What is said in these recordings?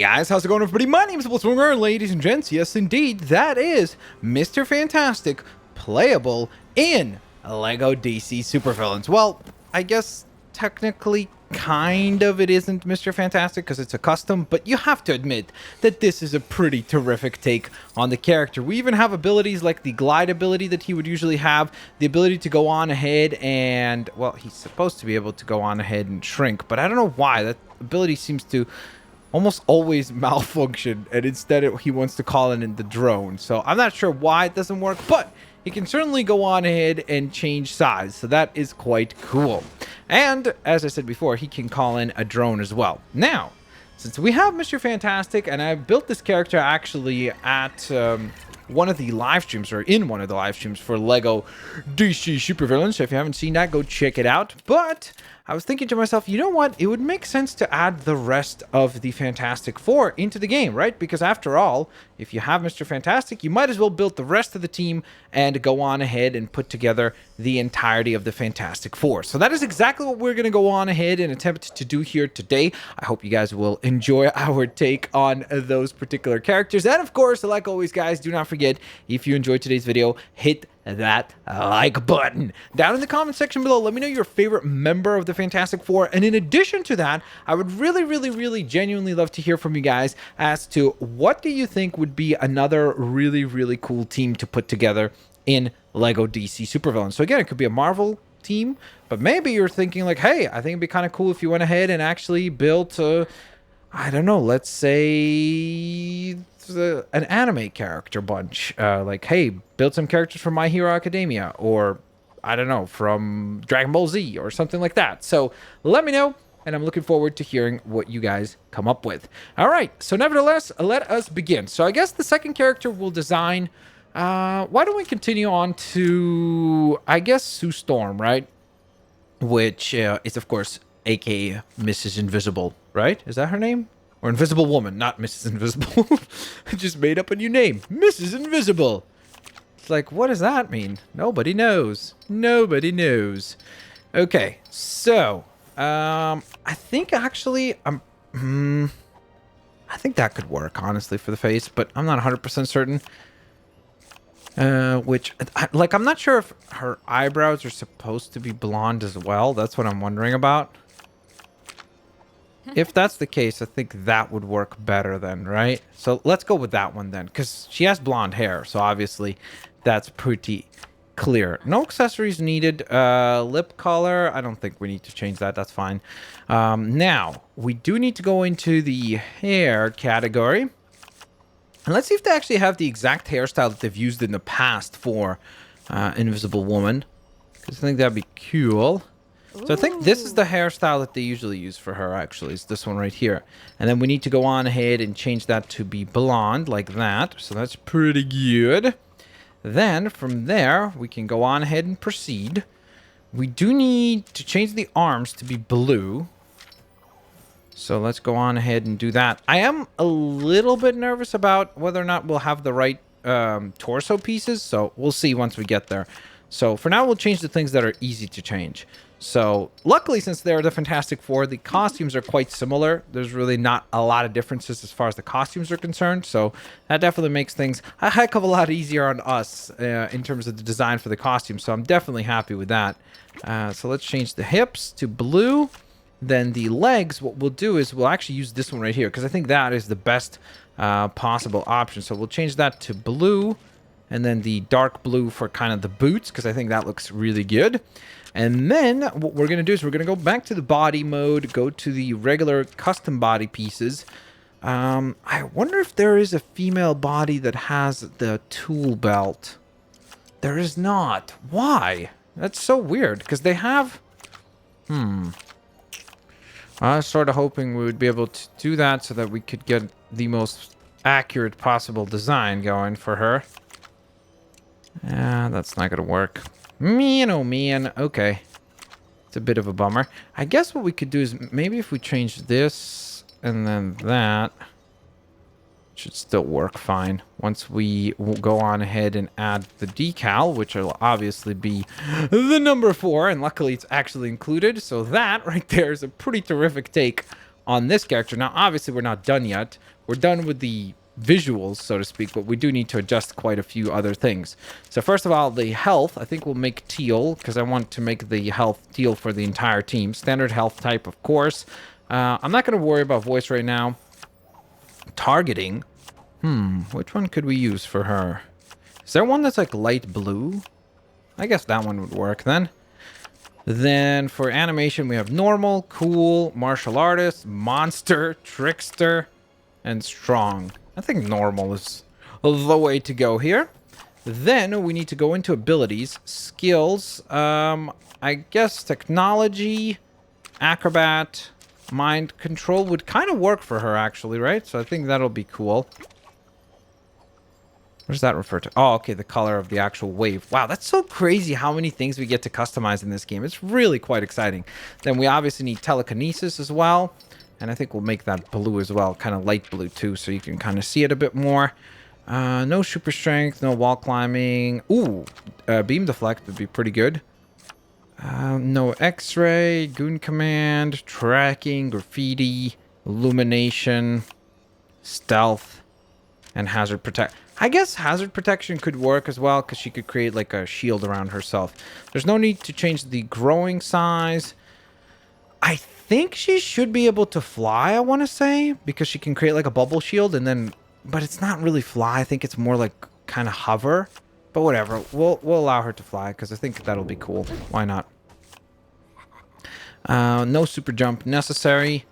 Guys, how's it going, everybody? My name is Blitzwinger, ladies and gents. Yes, indeed, that is Mr. Fantastic playable in LEGO DC Supervillains. Well, I guess technically, kind of, it isn't Mr. Fantastic because it's a custom, but you have to admit that this is a pretty terrific take on the character. We even have abilities like the glide ability that he would usually have, the ability to go on ahead and, well, he's supposed to be able to go on ahead and shrink, but I don't know why. That ability seems to almost always malfunction, and instead he wants to call in the drone. So I'm not sure why it doesn't work, but he can certainly go on ahead and change size, so that is quite cool. And as I said before, he can call in a drone as well. Now, since we have Mr. Fantastic, and I built this character actually at one of the live streams, or in one of the live streams for LEGO DC Supervillains. So if you haven't seen that, go check it out. But I was thinking to myself, you know what? It would make sense to add the rest of the Fantastic Four into the game, right? Because after all, if you have Mr. Fantastic, you might as well build the rest of the team and go on ahead and put together the entirety of the Fantastic Four. So that is exactly what we're going to go on ahead and attempt to do here today. I hope you guys will enjoy our take on those particular characters. And of course, like always, guys, do not forget, if you enjoyed today's video, hit that like button down in the comment section below. Let me know your favorite member of the Fantastic Four, and in addition to that, I would really genuinely love to hear from you guys as to what do you think would be another really cool team to put together in LEGO DC Supervillains. So again, it could be a Marvel team, but maybe you're thinking like, hey, I think it'd be kind of cool if you went ahead and actually built I don't know, let's say an anime character bunch. Like, hey, build some characters from My Hero Academia, or I don't know, from Dragon Ball Z or something like that. So let me know, and I'm looking forward to hearing what you guys come up with. All right, so nevertheless, let us begin. So I guess the second character we'll design, why don't we continue on to, I guess, Sue Storm, right? Which is, of course, aka Mrs. Invisible, right? Is that her name? Or Invisible Woman, not Mrs. Invisible. I just made up a new name. Mrs. Invisible. It's like, what does that mean? Nobody knows. Nobody knows. Okay, so, I think actually, I think that could work, honestly, for the face, but I'm not 100% certain. I'm not sure if her eyebrows are supposed to be blonde as well. That's what I'm wondering about. If that's the case, I think that would work better then, right? So let's go with that one then, because she has blonde hair, so obviously that's pretty clear. No accessories needed. Lip color, I don't think we need to change that. That's fine. Now, we do need to go into the hair category. And let's see if they actually have the exact hairstyle that they've used in the past for Invisible Woman, because I think that'd be cool. So I think this is the hairstyle that they usually use for her, actually. It's this one right here. And then we need to go on ahead and change that to be blonde, like that. So that's pretty good. Then, from there, we can go on ahead and proceed. We do need to change the arms to be blue. So let's go on ahead and do that. I am a little bit nervous about whether or not we'll have the right torso pieces. So we'll see once we get there. So for now, we'll change the things that are easy to change. So luckily, since they're the Fantastic Four, the costumes are quite similar. There's really not a lot of differences as far as the costumes are concerned. So that definitely makes things a heck of a lot easier on us in terms of the design for the costume. So I'm definitely happy with that. So let's change the hips to blue. Then the legs, what we'll do is we'll actually use this one right here, because I think that is the best possible option. So we'll change that to blue, and then the dark blue for kind of the boots, because I think that looks really good. And then what we're going to do is we're going to go back to the body mode, go to the regular custom body pieces. I wonder if there is a female body that has the tool belt. There is not. Why? That's so weird, because they have... I was sort of hoping we would be able to do that so that we could get the most accurate possible design going for her. That's not going to work. Man, oh man. Okay. It's a bit of a bummer. I guess what we could do is maybe if we change this and then that, should still work fine. Once we go on ahead and add the decal, which will obviously be the number 4, and luckily it's actually included. So that right there is a pretty terrific take on this character. Now, obviously, we're not done yet. We're done with the visuals, so to speak, but we do need to adjust quite a few other things. So first of all, the health, I think we'll make teal, because I want to make the health teal for the entire team. Standard health type, of course. I'm not going to worry about voice right now. Targeting. Which one could we use for her? Is there one that's like light blue? I guess that one would work then. Then for animation, we have normal, cool, martial artist, monster, trickster, and strong. I think normal is the way to go here. Then we need to go into abilities, skills, I guess technology, acrobat, mind control would kind of work for her actually, right? So I think that'll be cool. What does that refer to? Oh, okay, the color of the actual wave. Wow, that's so crazy how many things we get to customize in this game. It's really quite exciting. Then we obviously need telekinesis as well. And I think we'll make that blue as well, kind of light blue too, so you can kind of see it a bit more. No super strength, no wall climbing. Ooh, beam deflect would be pretty good. No x-ray, goon command, tracking, graffiti, illumination, stealth, and hazard protect. I guess hazard protection could work as well, because she could create like a shield around herself. There's no need to change the growing size. I think she should be able to fly, I want to say, because she can create like a bubble shield and then, but it's not really fly. I think it's more like kind of hover, but whatever. We'll allow her to fly because I think that'll be cool. Why not? No super jump necessary.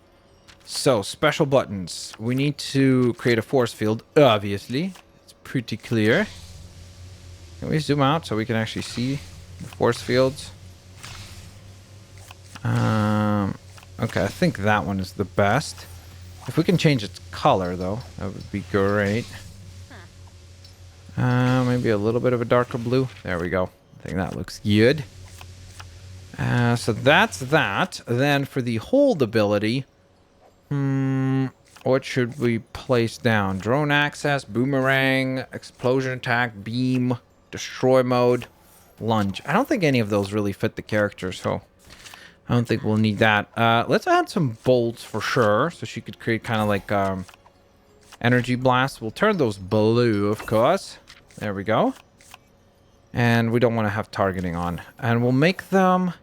So special buttons. We need to create a force field, obviously. It's pretty clear. Can we zoom out so we can actually see the force fields? Okay, I think that one is the best. If we can change its color, though, that would be great. Maybe a little bit of a darker blue. There we go. I think that looks good. So that's that. Then for the hold ability, what should we place down? Drone access, boomerang, explosion attack, beam, destroy mode, lunge. I don't think any of those really fit the character, so I don't think we'll need that. Let's add some bolts for sure, so she could create kind of like energy blasts. We'll turn those blue, of course. There we go. And we don't want to have targeting on. And we'll make them...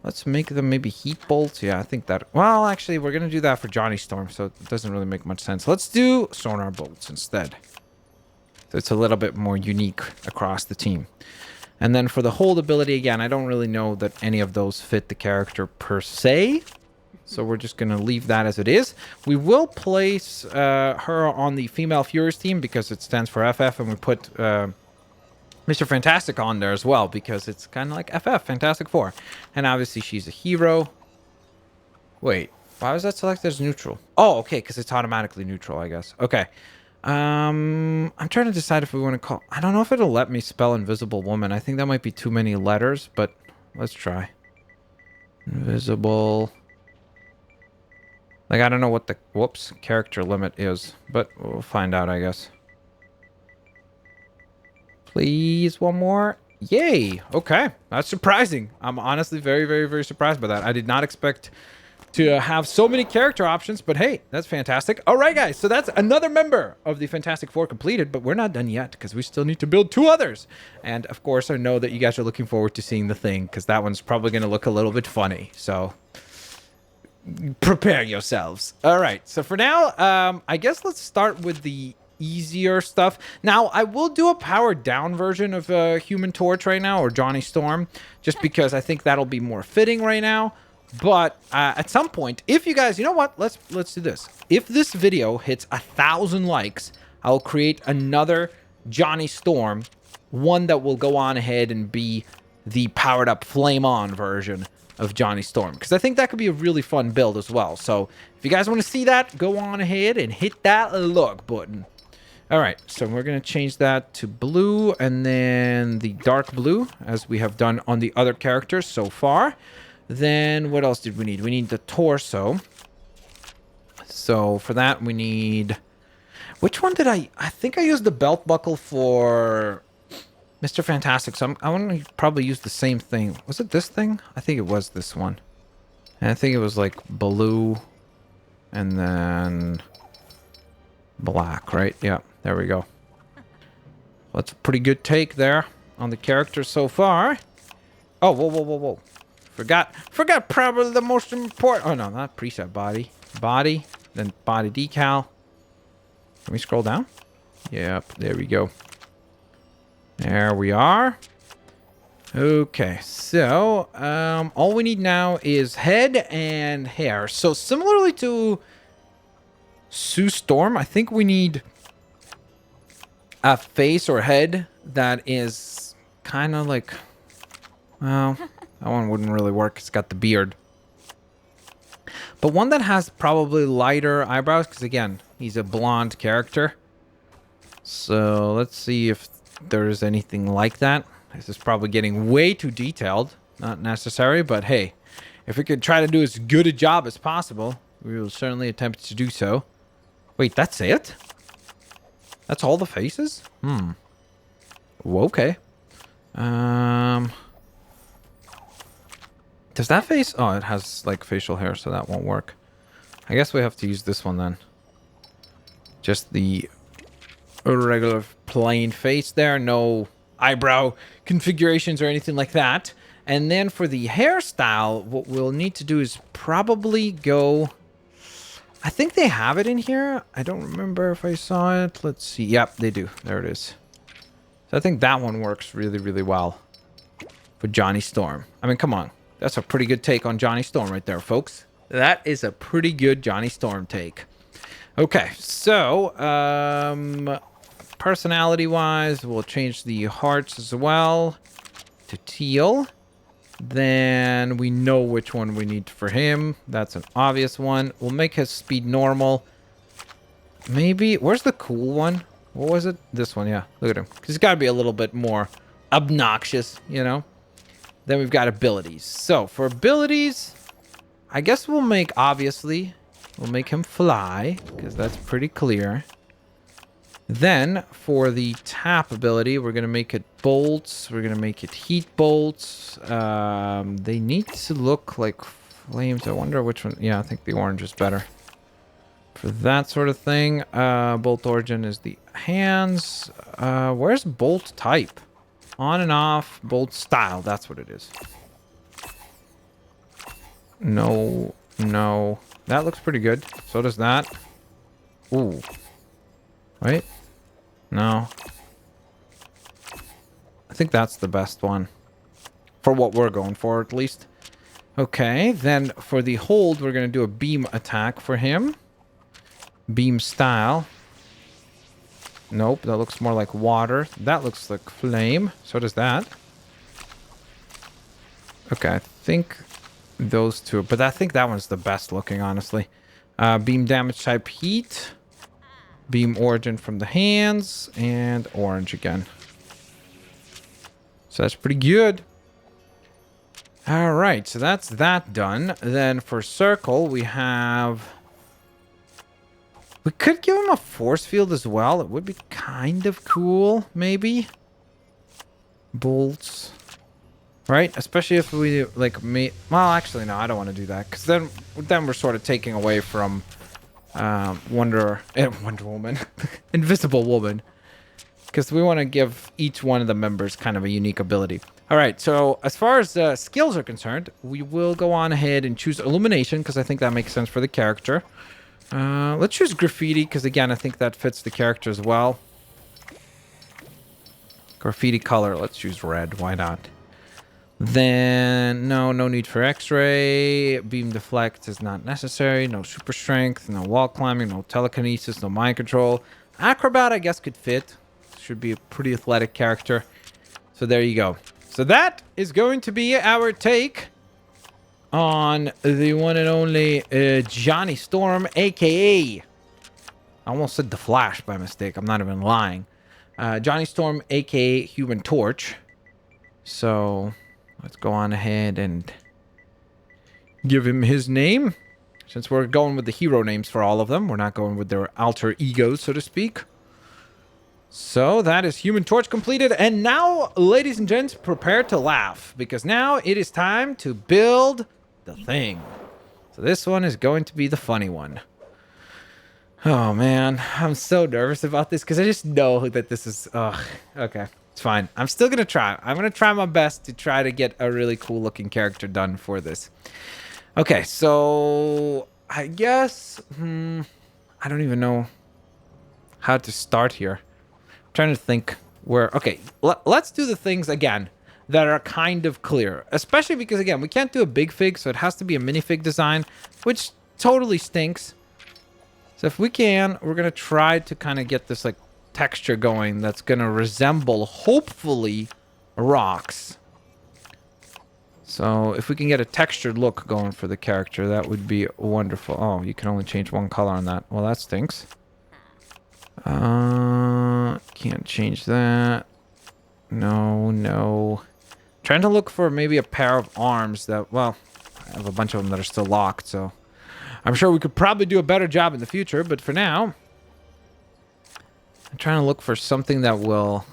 Let's make them maybe heat bolts. Yeah, I think that... Well, actually, we're going to do that for Johnny Storm, so it doesn't really make much sense. Let's do sonar bolts instead. So it's a little bit more unique across the team. And then for the hold ability, again, I don't really know that any of those fit the character per se. So we're just going to leave that as it is. We will place her on the Female Furies team because it stands for FF, and we put Mr. Fantastic on there as well because it's kind of like FF, Fantastic Four. And obviously she's a hero. Wait, why was that selected as neutral? Oh, okay, because it's automatically neutral, I guess. Okay. I'm trying to decide if we want to call... I don't know if it'll let me spell Invisible Woman. I think that might be too many letters, but let's try. Invisible... Like, I don't know what the... Whoops, character limit is, but we'll find out, I guess. Please, one more. Yay! Okay, that's surprising. I'm honestly very, very, very surprised by that. I did not expect to have so many character options, but hey, that's fantastic. All right, guys, so that's another member of the Fantastic Four completed, but we're not done yet because we still need to build 2 others. And of course, I know that you guys are looking forward to seeing the Thing because that one's probably going to look a little bit funny. So prepare yourselves. All right, so for now, I guess let's start with the easier stuff. Now, I will do a powered down version of Human Torch right now, or Johnny Storm, just because I think that'll be more fitting right now. But at some point, if you guys, you know what? Let's do this. If this video hits 1,000 likes, I'll create another Johnny Storm, one that will go on ahead and be the powered up flame on version of Johnny Storm, because I think that could be a really fun build as well. So if you guys want to see that, go on ahead and hit that like button. All right, so we're going to change that to blue and then the dark blue, as we have done on the other characters so far. Then what else did we need? We need the torso. So for that, we need... Which one did I think I used the belt buckle for Mr. Fantastic. So I want to probably use the same thing. Was it this thing? I think it was this one. And I think it was like blue. And then black, right? Yeah, there we go. That's a pretty good take there on the character so far. Oh, whoa, whoa, whoa, whoa. Forgot probably the most important. Oh, no, not preset body. Body, then body decal. Can we scroll down? Yep, there we go. There we are. Okay, so all we need now is head and hair. So similarly to Sue Storm, I think we need a face or head that is kind of like, well, that one wouldn't really work. It's got the beard. But one that has probably lighter eyebrows, because again, he's a blonde character. So let's see if there's anything like that. This is probably getting way too detailed. Not necessary, but hey, if we could try to do as good a job as possible, we will certainly attempt to do so. Wait, that's it? That's all the faces? Well, okay. Does that face... Oh, it has, like, facial hair, so that won't work. I guess we have to use this one, then. Just the regular plain face there. No eyebrow configurations or anything like that. And then for the hairstyle, what we'll need to do is probably go... I think they have it in here. I don't remember if I saw it. Let's see. Yep, they do. There it is. So I think that one works really, really well for Johnny Storm. I mean, come on. That's a pretty good take on Johnny Storm right there, folks. That is a pretty good Johnny Storm take. Okay, so personality-wise, we'll change the hearts as well to teal. Then we know which one we need for him. That's an obvious one. We'll make his speed normal. Maybe... Where's the cool one? What was it? This one, yeah. Look at him. He's got to be a little bit more obnoxious, you know? Then we've got abilities. So, for abilities, I guess we'll make, obviously, we'll make him fly, because that's pretty clear. Then, for the tap ability, we're going to make it bolts. We're going to make it heat bolts. They need to look like flames. I wonder which one. Yeah, I think the orange is better for that sort of thing. Bolt origin is the hands. Where's bolt type? On and off. Bolt style. That's what it is. No. No. That looks pretty good. So does that. Ooh. Wait. No. I think that's the best one. For what we're going for, at least. Okay, then for the hold, we're going to do a beam attack for him. Beam style. Nope, that looks more like water. That looks like flame. So does that. Okay, I think those two. But I think that one's the best looking, honestly. Beam damage type heat. Beam origin from the hands. And orange again. So that's pretty good. Alright, so that's that done. Then for circle, we have... We could give him a force field as well. It would be kind of cool, maybe. Bolts. Right? Especially if we, like, well, actually, no, I don't want to do that. Because then we're sort of taking away from Wonder Woman. Invisible Woman. Because we want to give each one of the members kind of a unique ability. Alright, so as far as skills are concerned, we will go on ahead and choose Illumination. Because I think that makes sense for the character. Let's choose Graffiti, because again, I think that fits the character as well. Graffiti color, let's choose red, why not? Then, no need for X-ray. Beam deflect is not necessary. No super strength, no wall climbing, no telekinesis, no mind control. Acrobat, I guess, could fit. Should be a pretty athletic character. So there you go. So that is going to be our take on the one and only Johnny Storm, a.k.a. I almost said The Flash by mistake. I'm not even lying. Johnny Storm, a.k.a. Human Torch. So, let's go on ahead and give him his name. Since we're going with the hero names for all of them. We're not going with their alter egos, so to speak. So, that is Human Torch completed. And now, ladies and gents, prepare to laugh. Because now it is time to build... the thing. So this one is going to be the funny one. Oh man, I'm so nervous about this because I just know that this is. Ugh. Okay, it's fine. I'm still gonna try. I'm gonna try my best to try to get a really cool looking character done for this. Okay, so I guess I don't even know how to start here. I'm trying to think where. Okay, let's do the things again that are kind of clear, especially because again we can't do a big fig, so it has to be a minifig design, which totally stinks. So if we can, we're going to try to kind of get this like texture going that's going to resemble, hopefully, rocks. So if we can get a textured look going for the character, that would be wonderful. Oh, you can only change one color on that. Well, that stinks. Can't change that. No, no. Trying to look for maybe a pair of arms that, well, I have a bunch of them that are still locked, so I'm sure we could probably do a better job in the future, but for now, I'm trying to look for something that will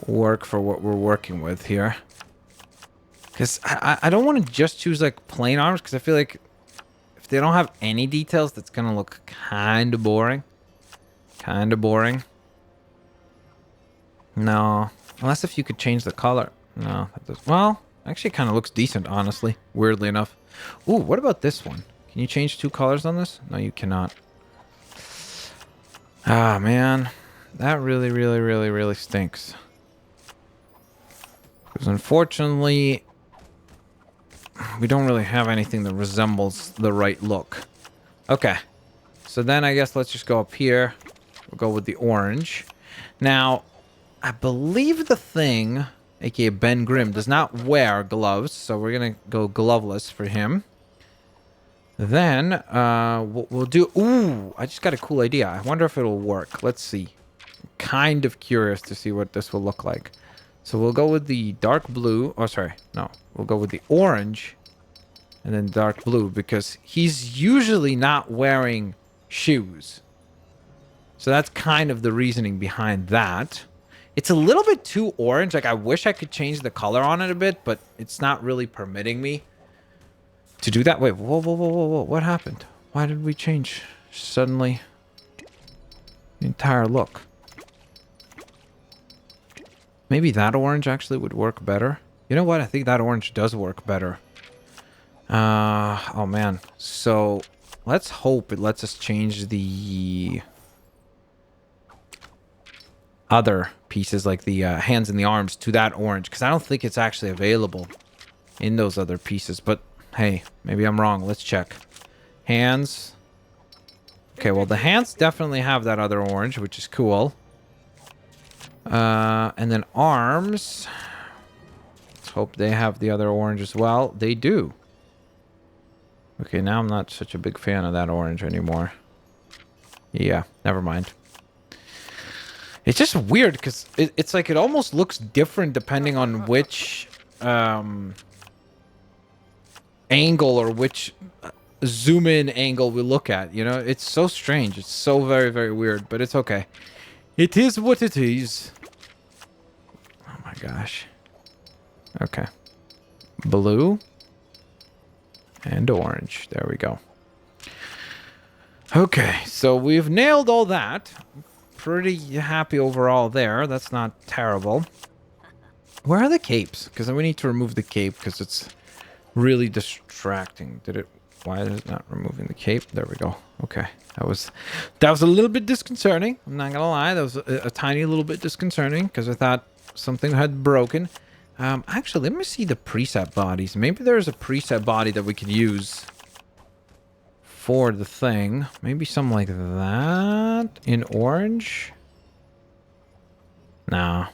work for what we're working with here. Because I don't want to just choose like plain arms, because I feel like if they don't have any details, that's going to look kind of boring. Kind of boring. No. Unless if you could change the color. No. That does, well, actually kind of looks decent, honestly. Weirdly enough. Ooh, what about this one? Can you change two colors on this? No, you cannot. Ah, man. That really, really, really, really stinks. Because unfortunately, we don't really have anything that resembles the right look. Okay. So then I guess let's just go up here. We'll go with the orange. Now, I believe the thing, aka Ben Grimm, does not wear gloves. So we're going to go gloveless for him. Then, we'll do... Ooh, I just got a cool idea. I wonder if it'll work. Let's see. I'm kind of curious to see what this will look like. So we'll go with the dark blue. Oh, sorry. No. We'll go with the orange. And then dark blue. Because he's usually not wearing shoes. So that's kind of the reasoning behind that. It's a little bit too orange. Like, I wish I could change the color on it a bit. But it's not really permitting me to do that. Wait, whoa, whoa, whoa, whoa, whoa. What happened? Why did we change suddenly the entire look? Maybe that orange actually would work better. You know what? I think that orange does work better. Oh man. So let's hope it lets us change the other pieces, like the hands and the arms, to that orange, because I don't think it's actually available in those other pieces. But hey, maybe I'm wrong. Let's check. Hands. Okay, well, the hands definitely have that other orange, which is cool. And then arms. Let's hope they have the other orange as well. They do. Okay, now I'm not such a big fan of that orange anymore. Yeah, never mind. It's just weird, because it's like it almost looks different depending on which... angle or which zoom in angle we look at, you know? It's so strange. It's so very, very weird, but it's okay. It is what it is. Oh my gosh. Okay. Blue and orange. There we go. Okay, so we've nailed all that. Pretty happy overall there. That's not terrible. Where are the capes? Because we need to remove the cape because it's really distracting. Did it? Why is it not removing the cape? There we go. Okay, that was a little bit disconcerting. I'm not gonna lie, that was a tiny little bit disconcerting because I thought something had broken. Actually, let me see the preset bodies. Maybe there's a preset body that we could use for the thing. Maybe something like that in orange. Nah,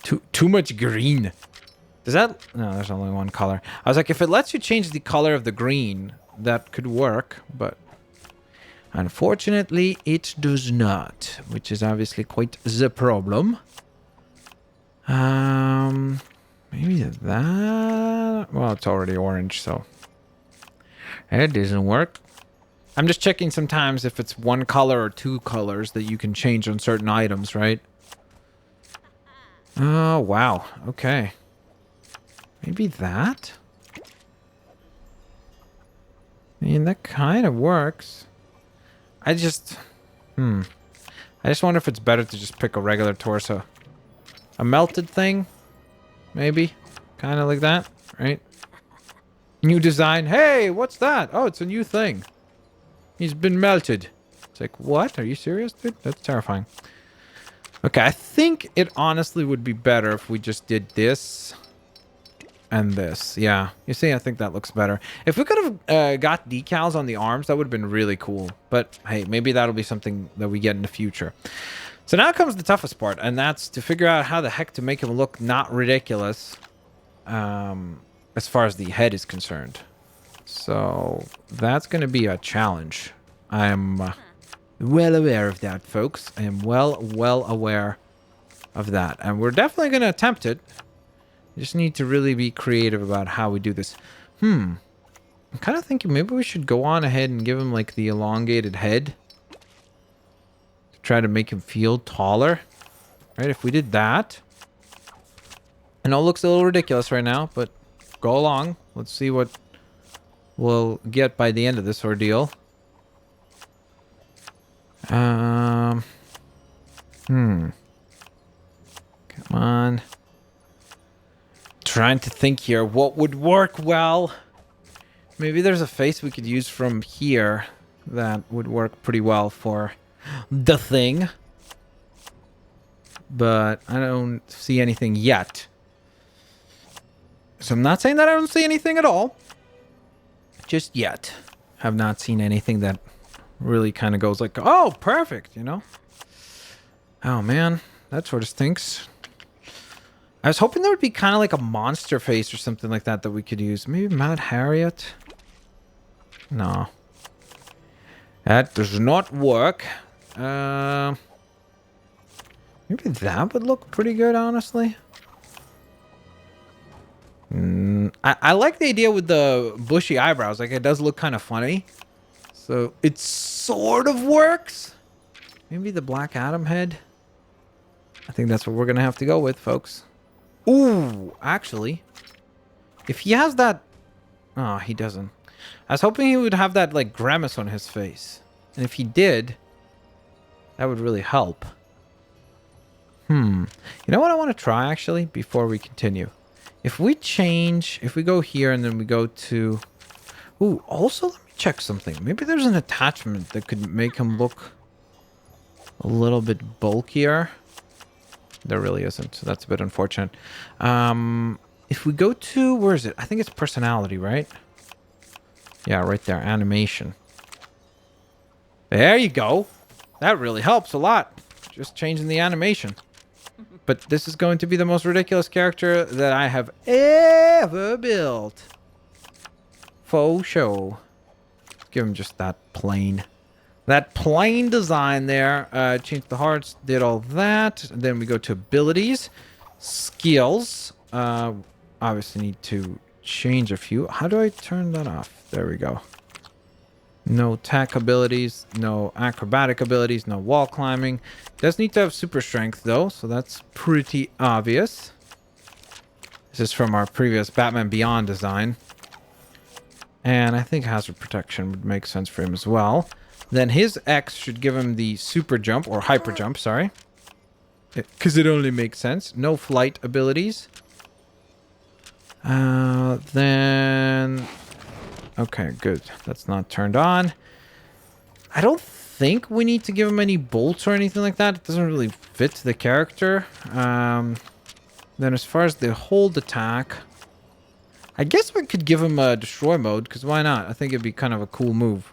too much green. Does that... No, there's only one color. I was like, if it lets you change the color of the green, that could work, but unfortunately, it does not, which is obviously quite the problem. Maybe that... Well, it's already orange, so it doesn't work. I'm just checking sometimes if it's one color or two colors that you can change on certain items, right? Oh, wow. Okay. Maybe that? I mean, that kind of works. I just wonder if it's better to just pick a regular torso. A melted thing? Maybe? Kind of like that, right? New design. Hey, what's that? Oh, it's a new thing. He's been melted. It's like, what? Are you serious, dude? That's terrifying. Okay, I think it honestly would be better if we just did this and this. Yeah, you see, I think that looks better. If we could have got decals on the arms, that would have been really cool. But hey, maybe that'll be something that we get in the future. So now comes the toughest part, and that's to figure out how the heck to make him look not ridiculous as far as the head is concerned. So that's going to be a challenge. I'm well aware of that, folks. I am well aware of that. And we're definitely going to attempt it. We just need to really be creative about how we do this. I'm kind of thinking maybe we should go on ahead and give him like the elongated head. To try to make him feel taller. Right, if we did that. I know it looks a little ridiculous right now, but go along. Let's see what we'll get by the end of this ordeal. Come on. Trying to think here. What would work well? Maybe there's a face we could use from here that would work pretty well for the thing. But I don't see anything yet. So I'm not saying that I don't see anything at all. Just yet. Have not seen anything that really kind of goes like, oh, perfect, you know? Oh, man. That sort of stinks. I was hoping there would be kind of like a monster face or something like that that we could use. Maybe Mad Harriet? No. That does not work. Maybe that would look pretty good, honestly. I like the idea with the bushy eyebrows. Like, it does look kind of funny. So, it sort of works. Maybe the Black Adam head. I think that's what we're going to have to go with, folks. Ooh, actually. If he has that... Oh, he doesn't. I was hoping he would have that, like, grimace on his face. And if he did, that would really help. You know what I want to try, actually, before we continue? If we change... If we go here and then we go to... Ooh, also let me check something. Maybe there's an attachment that could make him look a little bit bulkier. There really isn't, so that's a bit unfortunate. If we go to... Where is it? I think it's personality, right? Yeah, right there. Animation. There you go. That really helps a lot. Just changing the animation. But this is going to be the most ridiculous character that I have ever built. Faux show. Give him just that plain design there. Change the hearts, did all that. And then we go to abilities. Skills. Obviously need to change a few. How do I turn that off? There we go. No attack abilities, no acrobatic abilities, no wall climbing. Does need to have super strength though, so that's pretty obvious. This is from our previous Batman Beyond design. And I think hazard protection would make sense for him as well. Then his X should give him the super jump, or hyper jump, sorry. Because it only makes sense. No flight abilities. Then... Okay, good. That's not turned on. I don't think we need to give him any bolts or anything like that. It doesn't really fit the character. Then as far as the hold attack... I guess we could give him a destroy mode, because why not? I think it'd be kind of a cool move.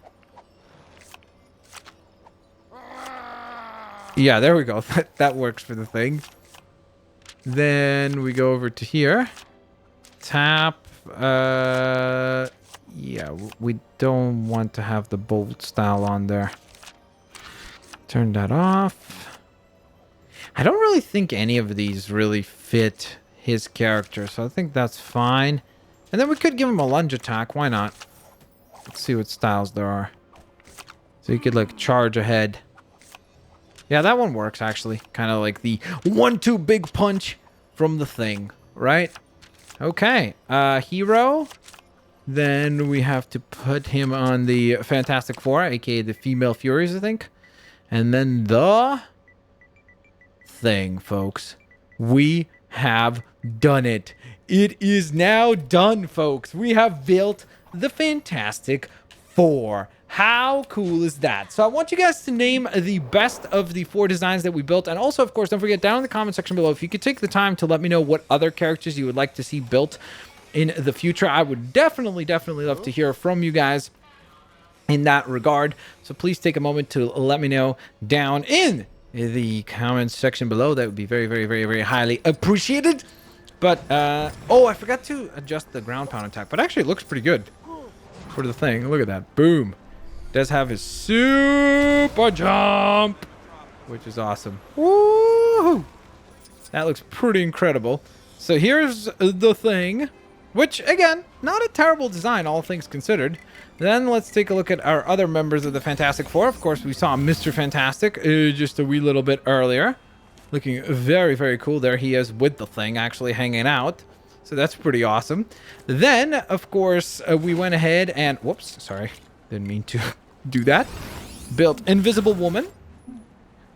Yeah, there we go. That works for the thing. Then we go over to here. Tap. Yeah, we don't want to have the bolt style on there. Turn that off. I don't really think any of these really fit his character, so I think that's fine. And then we could give him a lunge attack. Why not? Let's see what styles there are. So you could, like, charge ahead. Yeah, that one works, actually. Kind of like the 1-2 big punch from the thing, right? Okay. Hero. Then we have to put him on the Fantastic Four, aka the Female Furies, I think. And then the thing, folks. We have done it. It is now done, folks. We have built the Fantastic Four. How cool is that? So I want you guys to name the best of the 4 designs that we built. And also, of course, don't forget, down in the comment section below, if you could take the time to let me know what other characters you would like to see built in the future. I would definitely love to hear from you guys in that regard. So please take a moment to let me know down in the comments section below. That would be very highly appreciated. But, oh, I forgot to adjust the ground pound attack. But actually, it looks pretty good for the thing. Look at that. Boom. Does have his super jump, which is awesome. Woo! That looks pretty incredible. So here's the thing, which, again, not a terrible design, all things considered. Then let's take a look at our other members of the Fantastic Four. Of course, we saw Mr. Fantastic just a wee little bit earlier. Looking very cool. There he is with the thing actually hanging out. So that's pretty awesome. Then, of course, we went ahead and... Whoops, sorry. Didn't mean to do that. Built Invisible Woman,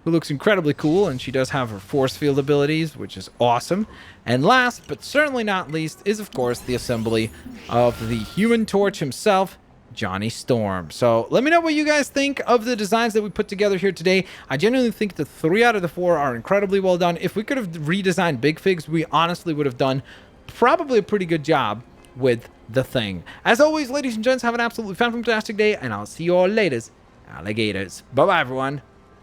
who looks incredibly cool, and she does have her force field abilities, which is awesome. And last, but certainly not least, is, of course, the assembly of the Human Torch himself, Johnny Storm. So let me know what you guys think of the designs that we put together here today. I genuinely think the 3 out of the 4 are incredibly well done. If we could have redesigned Big Figs, we honestly would have done probably a pretty good job with the thing. As always, ladies and gents, have an absolutely fantastic day, and I'll see you all later, alligators. Bye-bye, everyone.